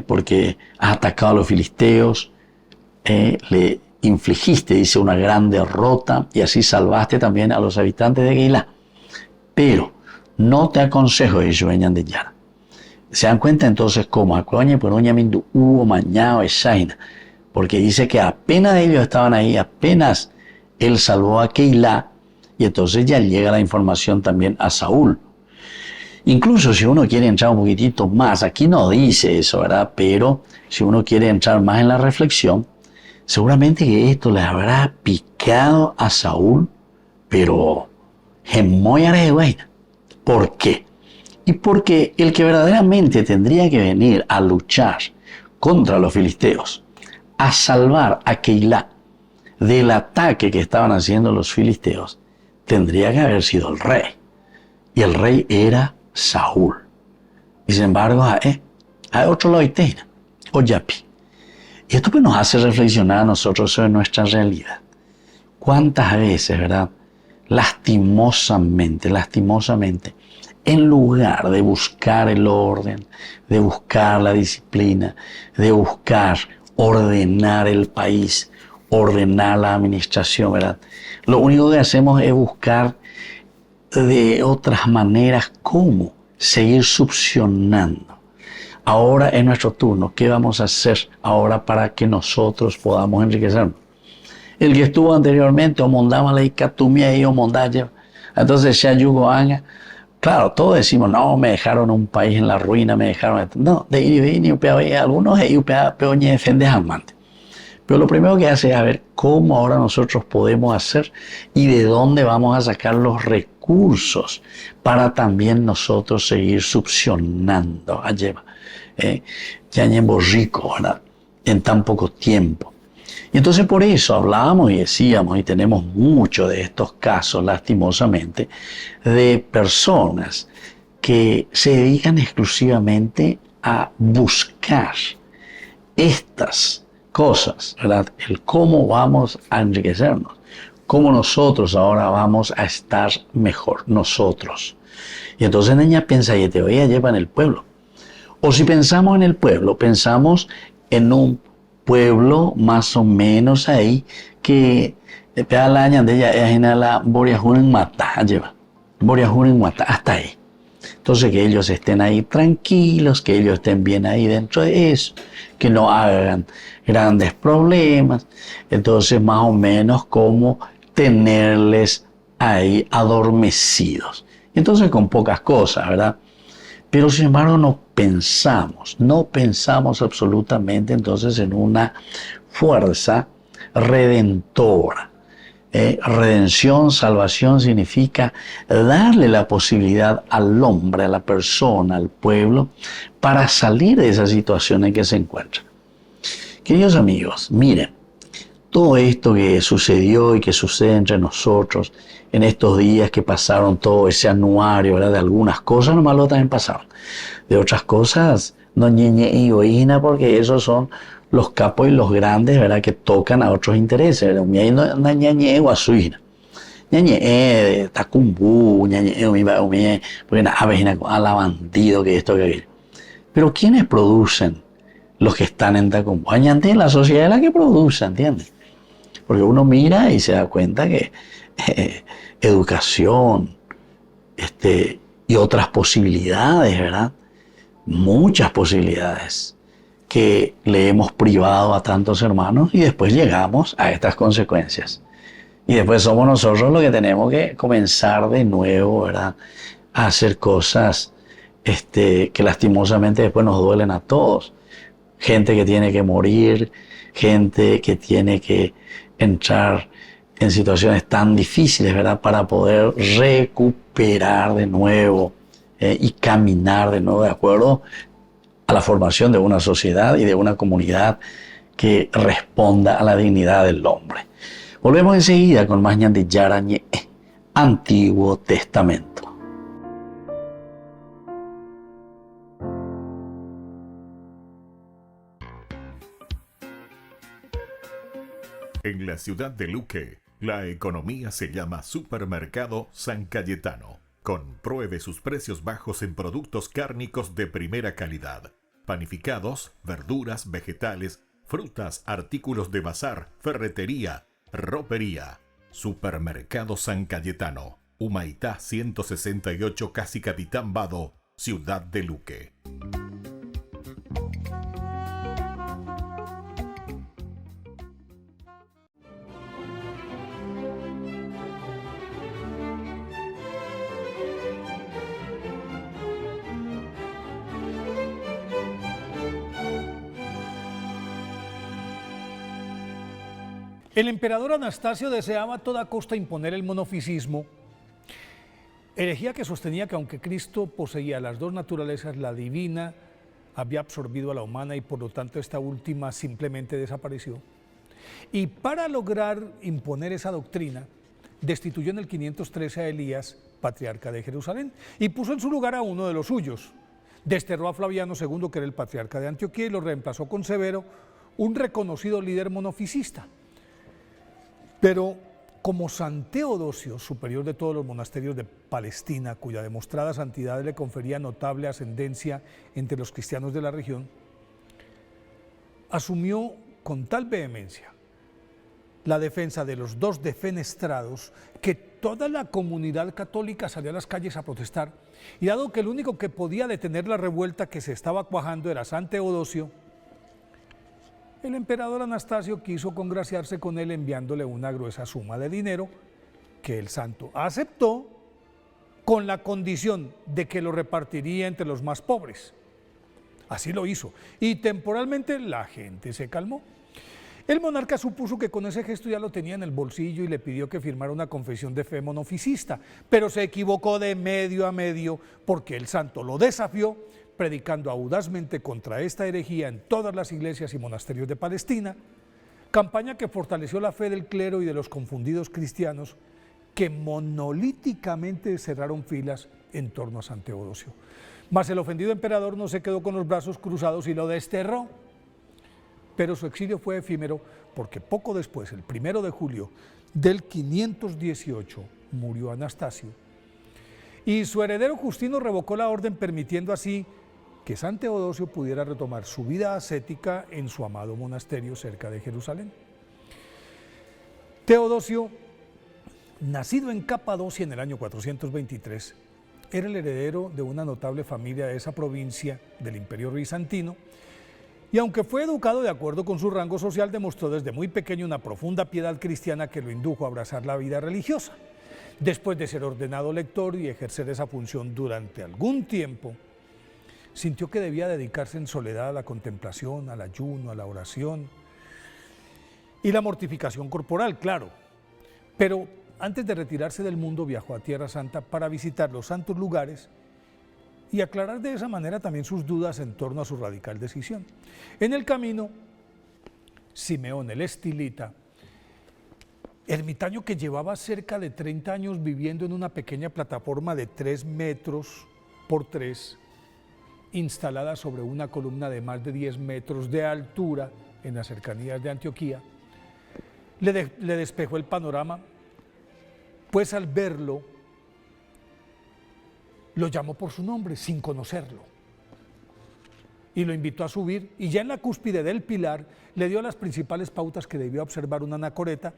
porque has atacado a los filisteos, le infligiste, dice, una gran derrota y así salvaste también a los habitantes de Keilah. Pero no te aconsejo ellos vengan de Yara. Se dan cuenta entonces cómo acoñe por uña mindu hubo mañao esaina, porque dice que apenas ellos estaban ahí, apenas él salvó a Keilah, y entonces ya llega la información también a Saúl. Incluso si uno quiere entrar un poquitito más, aquí no dice eso, ¿verdad? Pero si uno quiere entrar más en la reflexión, seguramente que esto le habrá picado a Saúl, pero ¿por qué? Y porque el que verdaderamente tendría que venir a luchar contra los filisteos, a salvar a Keilah del ataque que estaban haciendo los filisteos, tendría que haber sido el rey. Y el rey era Saúl. Y sin embargo, hay otro loiteina, o yapi. Y esto pues nos hace reflexionar a nosotros sobre nuestra realidad. ¿Cuántas veces, verdad? Lastimosamente, en lugar de buscar el orden, de buscar la disciplina, de buscar ordenar el país, ordenar la administración, ¿verdad?, lo único que hacemos es buscar de otras maneras cómo seguir succionando. Ahora es nuestro turno. ¿Qué vamos a hacer ahora para que nosotros podamos enriquecernos? El que estuvo anteriormente, o mondama la icatumia y o mondaya, entonces ya yugo anga. Claro, todos decimos, no, me dejaron un país en la ruina, me dejaron... No, de ir y algunos peoñe defende amante. Pero lo primero que hace es ver cómo ahora nosotros podemos hacer y de dónde vamos a sacar los recursos para también nosotros seguir succionando a lleva. Ya rico, ¿verdad?, en tan poco tiempo. Y entonces por eso hablábamos y decíamos, y tenemos muchos de estos casos, lastimosamente, de personas que se dedican exclusivamente a buscar estas cosas, ¿verdad? El cómo vamos a enriquecernos, cómo nosotros ahora vamos a estar mejor, nosotros. Y entonces niña piensa, y te voy a llevar en el pueblo. O si pensamos en el pueblo, pensamos en un pueblo más o menos ahí que la año de ella es en la Boriajuren Mata, lleva Boriajuren Mata, hasta ahí. Entonces que ellos estén ahí tranquilos, que ellos estén bien ahí dentro de eso, que no hagan grandes problemas. Entonces más o menos como tenerles ahí adormecidos. Entonces con pocas cosas, ¿verdad? Pero sin embargo no pensamos absolutamente entonces en una fuerza redentora. Redención, salvación significa darle la posibilidad al hombre, a la persona, al pueblo, para salir de esa situación en que se encuentra. Queridos amigos, miren, todo esto que sucedió y que sucede entre nosotros en estos días que pasaron todo ese anuario, ¿verdad?, de algunas cosas, nomás lo también pasaron. De otras cosas, no ñeñe y oína, porque esos son los capos y los grandes, ¿verdad?, que tocan a otros intereses, ¿verdad? No ñeñe o a su hija. Ñeñe tacumbu, ñeñe, porque nada, vecina, a la bandido, que esto, que aquello. Pero ¿quiénes producen los que están en Tacumbu? Añante, la sociedad es la que produce, ¿entiendes? Porque uno mira y se da cuenta que educación, y otras posibilidades, ¿verdad? Muchas posibilidades que le hemos privado a tantos hermanos y después llegamos a estas consecuencias. Y después somos nosotros los que tenemos que comenzar de nuevo, ¿verdad?, a hacer cosas que lastimosamente después nos duelen a todos. Gente que tiene que morir, gente que tiene que entrar en situaciones tan difíciles, ¿verdad? Para poder recuperar de nuevo y caminar de nuevo de acuerdo a la formación de una sociedad y de una comunidad que responda a la dignidad del hombre. Volvemos enseguida con más Ñande Yarañe, Antiguo Testamento. En la ciudad de Luque, la economía se llama Supermercado San Cayetano. Compruebe sus precios bajos en productos cárnicos de primera calidad. Panificados, verduras, vegetales, frutas, artículos de bazar, ferretería, ropería. Supermercado San Cayetano, Humaitá 168, Casi Capitán Vado, ciudad de Luque. El emperador Anastasio deseaba a toda costa imponer el monofisismo, herejía que sostenía que aunque Cristo poseía las dos naturalezas, la divina había absorbido a la humana y por lo tanto esta última simplemente desapareció. Y para lograr imponer esa doctrina, destituyó en el 513 a Elías, patriarca de Jerusalén, y puso en su lugar a uno de los suyos. Desterró a Flaviano II, que era el patriarca de Antioquía, y lo reemplazó con Severo, un reconocido líder monofisista. Pero como San Teodosio, superior de todos los monasterios de Palestina, cuya demostrada santidad le confería notable ascendencia entre los cristianos de la región, asumió con tal vehemencia la defensa de los dos defenestrados que toda la comunidad católica salió a las calles a protestar, y dado que el único que podía detener la revuelta que se estaba cuajando era San Teodosio, el emperador Anastasio quiso congraciarse con él enviándole una gruesa suma de dinero que el santo aceptó con la condición de que lo repartiría entre los más pobres. Así lo hizo y temporalmente la gente se calmó. El monarca supuso que con ese gesto ya lo tenía en el bolsillo y le pidió que firmara una confesión de fe monofisista, pero se equivocó de medio a medio porque el santo lo desafió, predicando audazmente contra esta herejía en todas las iglesias y monasterios de Palestina, campaña que fortaleció la fe del clero y de los confundidos cristianos que monolíticamente cerraron filas en torno a San Teodosio. Mas el ofendido emperador no se quedó con los brazos cruzados y lo desterró, pero su exilio fue efímero porque poco después, el 1 de julio del 518, murió Anastasio y su heredero Justino revocó la orden, permitiendo así que San Teodosio pudiera retomar su vida ascética en su amado monasterio cerca de Jerusalén. Teodosio, nacido en Capadocia en el año 423, era el heredero de una notable familia de esa provincia del Imperio Bizantino, y aunque fue educado de acuerdo con su rango social, demostró desde muy pequeño una profunda piedad cristiana que lo indujo a abrazar la vida religiosa. Después de ser ordenado lector y ejercer esa función durante algún tiempo, sintió que debía dedicarse en soledad a la contemplación, al ayuno, a la oración y la mortificación corporal, claro. Pero antes de retirarse del mundo viajó a Tierra Santa para visitar los santos lugares y aclarar de esa manera también sus dudas en torno a su radical decisión. En el camino, Simeón el Estilita, ermitaño que llevaba cerca de 30 años viviendo en una pequeña plataforma de 3 metros por 3, instalada sobre una columna de más de 10 metros de altura en las cercanías de Antioquía, le despejó el panorama, pues al verlo, lo llamó por su nombre sin conocerlo y lo invitó a subir, y ya en la cúspide del pilar le dio las principales pautas que debía observar un anacoreta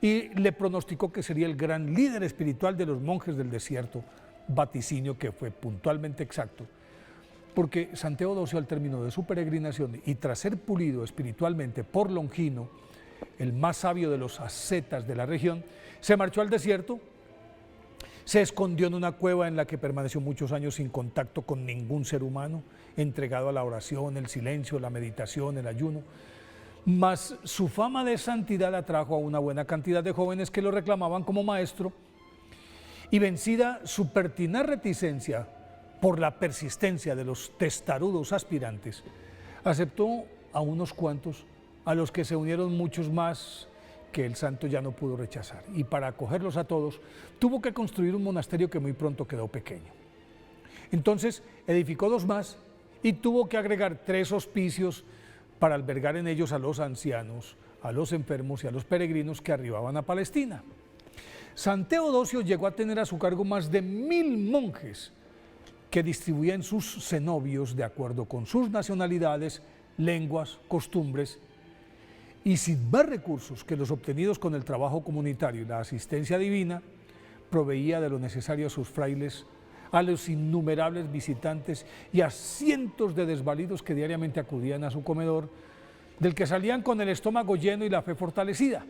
y le pronosticó que sería el gran líder espiritual de los monjes del desierto, vaticinio que fue puntualmente exacto, porque San Teodosio, al término de su peregrinación y tras ser pulido espiritualmente por Longino, el más sabio de los ascetas de la región, se marchó al desierto Se escondió en una cueva en la que permaneció muchos años sin contacto con ningún ser humano, entregado a la oración, el silencio, la meditación, el ayuno. Mas su fama de santidad atrajo a una buena cantidad de jóvenes que lo reclamaban como maestro, y vencida su pertinaz reticencia por la persistencia de los testarudos aspirantes, aceptó a unos cuantos, a los que se unieron muchos más que el santo ya no pudo rechazar, y para acogerlos a todos tuvo que construir un monasterio que muy pronto quedó pequeño. Entonces edificó 2 más y tuvo que agregar 3 hospicios para albergar en ellos a los ancianos, a los enfermos y a los peregrinos que arribaban a Palestina. San Teodosio llegó a tener a su cargo más de 1000 monjes que distribuían sus cenobios de acuerdo con sus nacionalidades, lenguas, costumbres, y sin más recursos que los obtenidos con el trabajo comunitario y la asistencia divina, proveía de lo necesario a sus frailes, a los innumerables visitantes y a cientos de desvalidos que diariamente acudían a su comedor, del que salían con el estómago lleno y la fe fortalecida.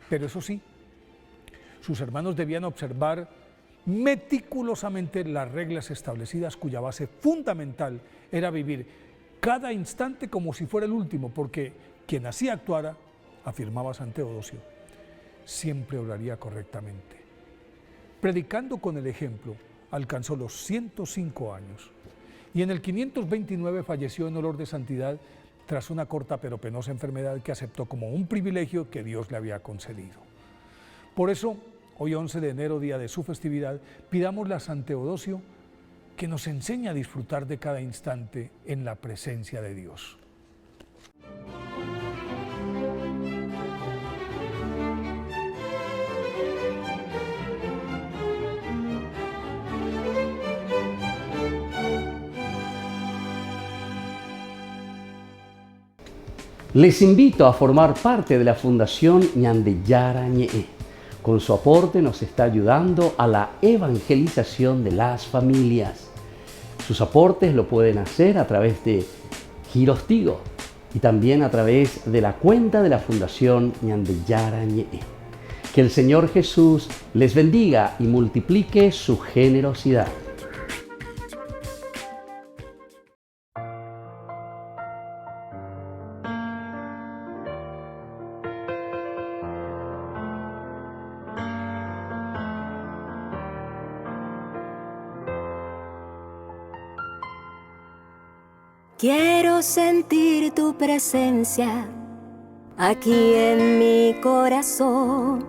Pero eso sí, sus hermanos debían observar meticulosamente las reglas establecidas, cuya base fundamental era vivir cada instante como si fuera el último, porque quien así actuara, afirmaba San Teodosio, siempre obraría correctamente. Predicando con el ejemplo, alcanzó los 105 años y en el 529 falleció en olor de santidad tras una corta pero penosa enfermedad que aceptó como un privilegio que Dios le había concedido. Por eso, hoy 11 de enero, día de su festividad, pidámosle a San Teodosio que nos enseñe a disfrutar de cada instante en la presencia de Dios. Les invito a formar parte de la Fundación Ñande Yarañe. Con su aporte nos está ayudando a la evangelización de las familias. Sus aportes lo pueden hacer a través de Giros Tigo y también a través de la cuenta de la Fundación Ñande Yarañe. Que el Señor Jesús les bendiga y multiplique su generosidad. Quiero sentir tu presencia aquí en mi corazón,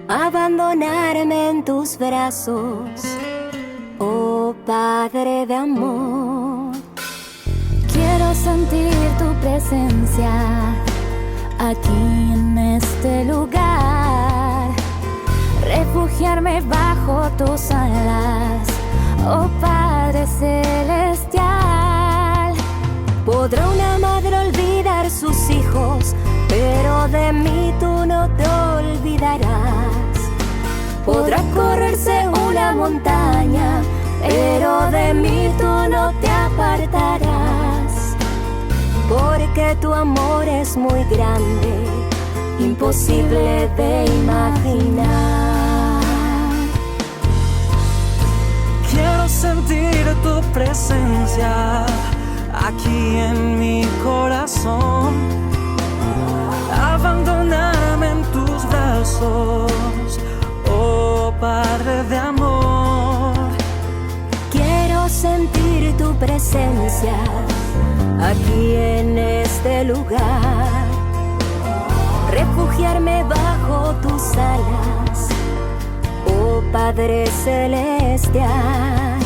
abandonarme en tus brazos, oh Padre de amor. Quiero sentir tu presencia aquí en este lugar, refugiarme bajo tus alas, oh Padre celestial. Podrá una madre olvidar sus hijos, pero de mí tú no te olvidarás. Podrá correrse una montaña, pero de mí tú no te apartarás. Porque tu amor es muy grande, imposible de imaginar. Quiero sentir tu presencia aquí en mi corazón, abandonarme en tus brazos, oh Padre de amor. Quiero sentir tu presencia aquí en este lugar, refugiarme bajo tus alas, oh Padre celestial.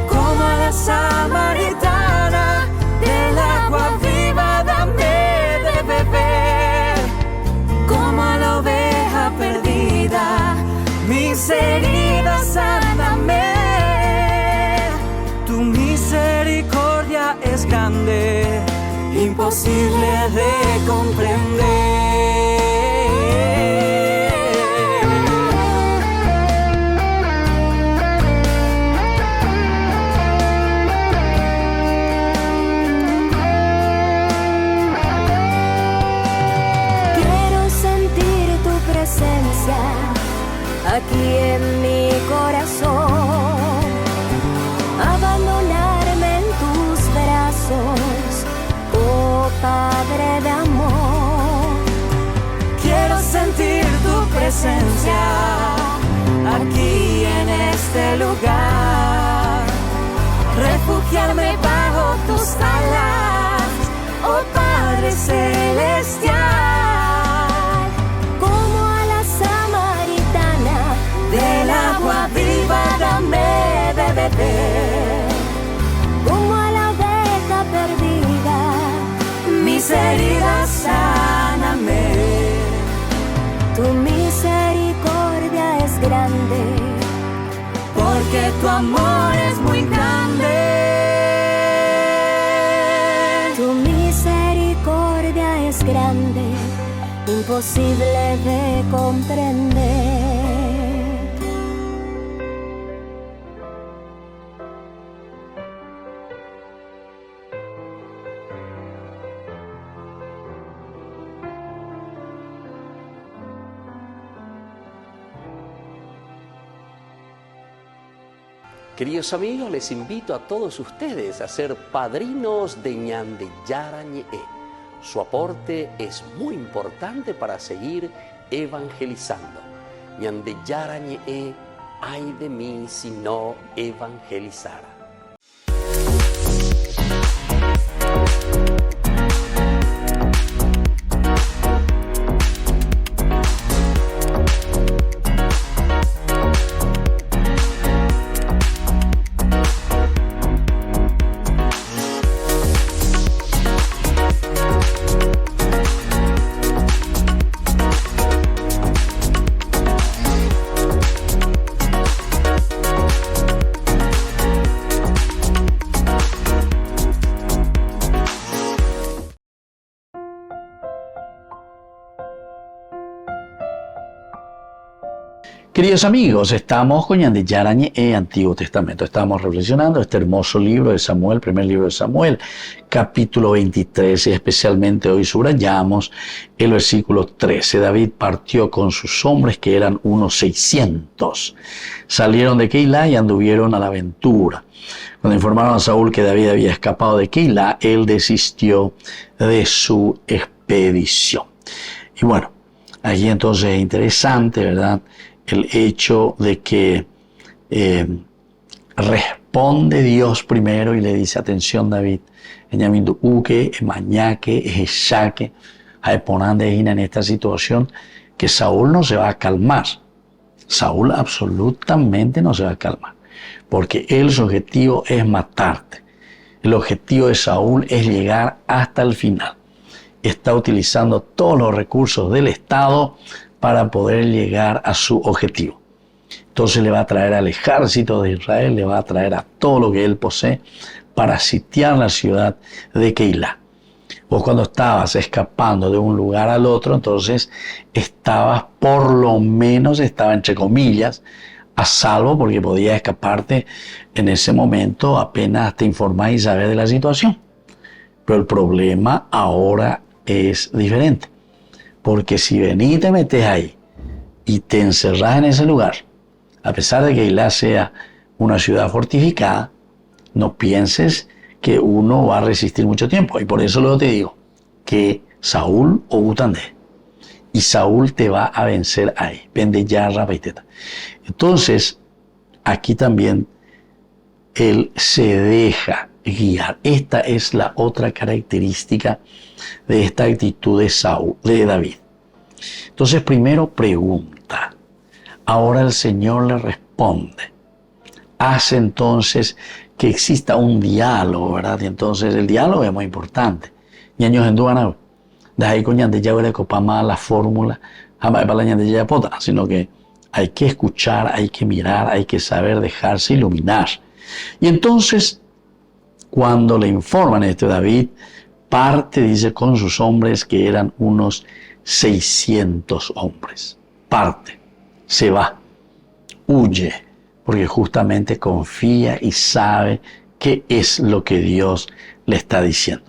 Como a la samaritana, del agua viva dame de beber. Como a la oveja perdida, mis heridas sáname. Tu misericordia es grande, imposible de comprender. Aquí en presencia, aquí en este lugar, refugiarme bajo tus alas, oh Padre Celestial. Como a la samaritana, Del agua viva dame de beber, como a la oveja perdida, mis heridas sáname. tu misericordia es grande, Porque tu amor es muy grande. tu misericordia es grande, imposible de comprender. Queridos amigos, les invito a todos ustedes a ser padrinos de Ñande Yarañe. Su aporte es muy importante para seguir evangelizando. Ñande Yarañe, ay de mí si no evangelizara. Queridos amigos, estamos con Ñande Yarañe, Antiguo Testamento. Estamos reflexionando este hermoso libro de Samuel, primer libro de Samuel, capítulo 23, y especialmente hoy subrayamos el versículo 13. David partió con sus hombres, que eran unos 600. Salieron de Keilá y anduvieron a la aventura. Cuando informaron a Saúl que David había escapado de Keilá, él desistió de su expedición. Y bueno, allí entonces es interesante, ¿verdad?, el hecho de que responde Dios primero y le dice: atención, David, en esta situación, que Saúl no se va a calmar. Saúl absolutamente no se va a calmar, porque él, su objetivo es matarte. El objetivo de Saúl es llegar hasta el final. Está utilizando todos los recursos del Estado para poder llegar a su objetivo. Entonces le va a traer al ejército de Israel, le va a traer a todo lo que él posee para sitiar la ciudad de Keilá. Vos, cuando estabas escapando de un lugar al otro, entonces estabas, por lo menos estaba entre comillas, a salvo, porque podías escaparte en ese momento apenas te informás y sabes de la situación. Pero el problema ahora es diferente. Porque si venís y te metes ahí y te encerrás en ese lugar, a pesar de que Keilá sea una ciudad fortificada, no pienses que uno va a resistir mucho tiempo. Y por eso luego te digo que Saúl o Butandé, y Saúl te va a vencer ahí. Vende ya rapaiteta. Entonces, aquí también él se deja guiar. Esta es la otra característica de esta actitud de David. Entonces, primero pregunta. Ahora el Señor le responde. Hace entonces que exista un diálogo, ¿verdad? Y entonces el diálogo es muy importante. Ñaños en Duana, de ahí con Ñande ya huele copama la fórmula, jamás para la Ñande ya pota, sino que hay que escuchar, hay que mirar, hay que saber dejarse iluminar. Y entonces, cuando le informan David, parte, dice, con sus hombres, que eran unos 600 hombres. Parte, se va, huye, porque justamente confía y sabe qué es lo que Dios le está diciendo.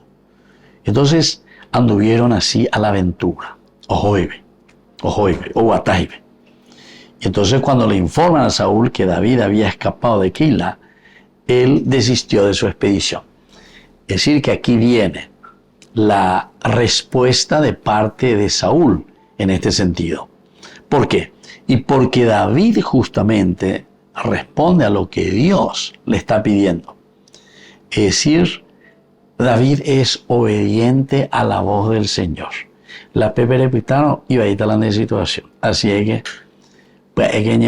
Entonces anduvieron así a la aventura, ojoibe, o guataibe. Y entonces, cuando le informan a Saúl que David había escapado de Keilá, él desistió de su expedición. Es decir, que aquí viene la respuesta de parte de Saúl en este sentido. ¿Por qué? Y porque David justamente responde a lo que Dios le está pidiendo. Es decir, David es obediente a la voz del Señor. La Pepe Pitano iba a ir a la situación. Así es que,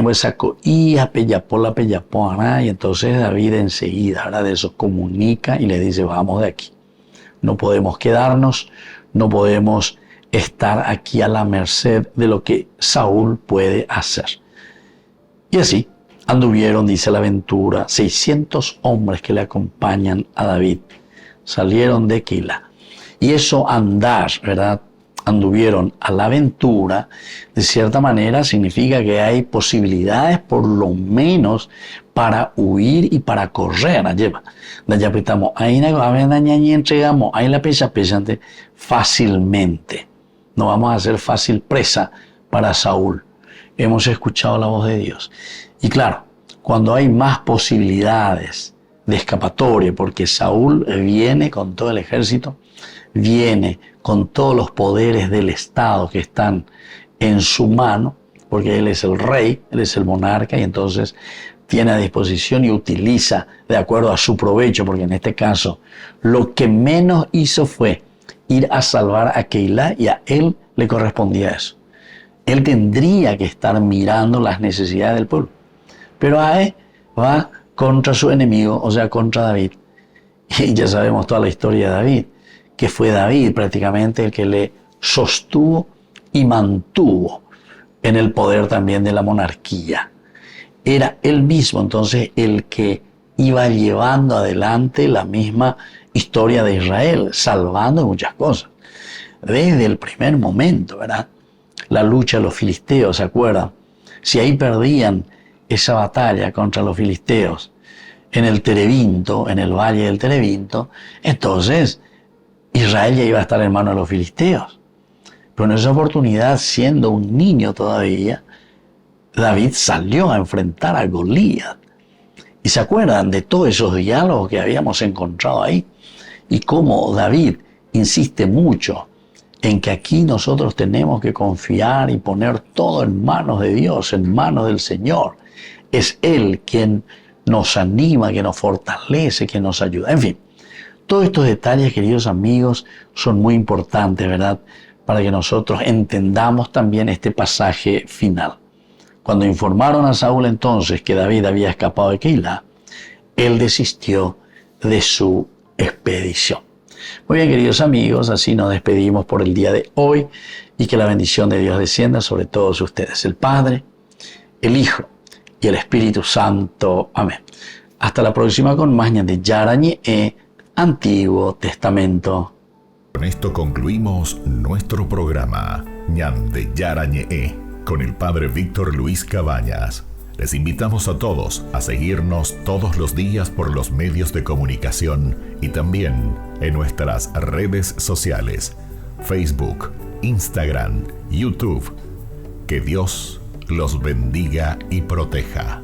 pues sacó y apellapó la pellapó, y entonces David enseguida, ¿verdad? De eso comunica y le dice, vamos de aquí. No podemos quedarnos, no podemos estar aquí a la merced de lo que Saúl puede hacer. Y así anduvieron, dice la aventura, 600 hombres que le acompañan a David. Salieron de Keila. Y eso andar, ¿verdad? Anduvieron a la aventura, de cierta manera significa que hay posibilidades por lo menos para huir y para correr. Ya pitamos, ahí entregamos, ahí la pesa fácilmente. No vamos a ser fácil presa para Saúl. Hemos escuchado la voz de Dios. Y claro, cuando hay más posibilidades de escapatoria, porque Saúl viene con todo el ejército, viene con todos los poderes del Estado que están en su mano, porque él es el rey, él es el monarca, y entonces tiene a disposición y utiliza de acuerdo a su provecho, porque en este caso lo que menos hizo fue ir a salvar a Keila, y a él le correspondía eso. Él tendría que estar mirando las necesidades del pueblo. Pero Ae va contra su enemigo, o sea, contra David. Y ya sabemos toda la historia de David, que fue David prácticamente el que le sostuvo y mantuvo en el poder también de la monarquía. Era él mismo entonces el que iba llevando adelante la misma historia de Israel, salvando muchas cosas. Desde el primer momento, ¿verdad? La lucha de los filisteos, ¿se acuerdan? Si ahí perdían esa batalla contra los filisteos en el Terebinto, en el valle del Terebinto, entonces Israel ya iba a estar en manos de los filisteos. Pero en esa oportunidad, siendo un niño todavía, David salió a enfrentar a Goliat. ¿Y se acuerdan de todos esos diálogos que habíamos encontrado ahí? Y cómo David insiste mucho en que aquí nosotros tenemos que confiar y poner todo en manos de Dios, en manos del Señor. Es Él quien nos anima, que nos fortalece, que nos ayuda. En fin, todos estos detalles, queridos amigos, son muy importantes, ¿verdad? Para que nosotros entendamos también este pasaje final. Cuando informaron a Saúl entonces que David había escapado de Keila, él desistió de su expedición. Muy bien, queridos amigos, así nos despedimos por el día de hoy, y que la bendición de Dios descienda sobre todos ustedes, el Padre, el Hijo y el Espíritu Santo. Amén. Hasta la próxima con más Ñande Yarañe, Antiguo Testamento. Con esto concluimos nuestro programa Ñande Yarañe con el Padre Víctor Luis Cabañas. Les invitamos a todos a seguirnos todos los días por los medios de comunicación y también en nuestras redes sociales, Facebook, Instagram, YouTube. Que Dios los bendiga y proteja.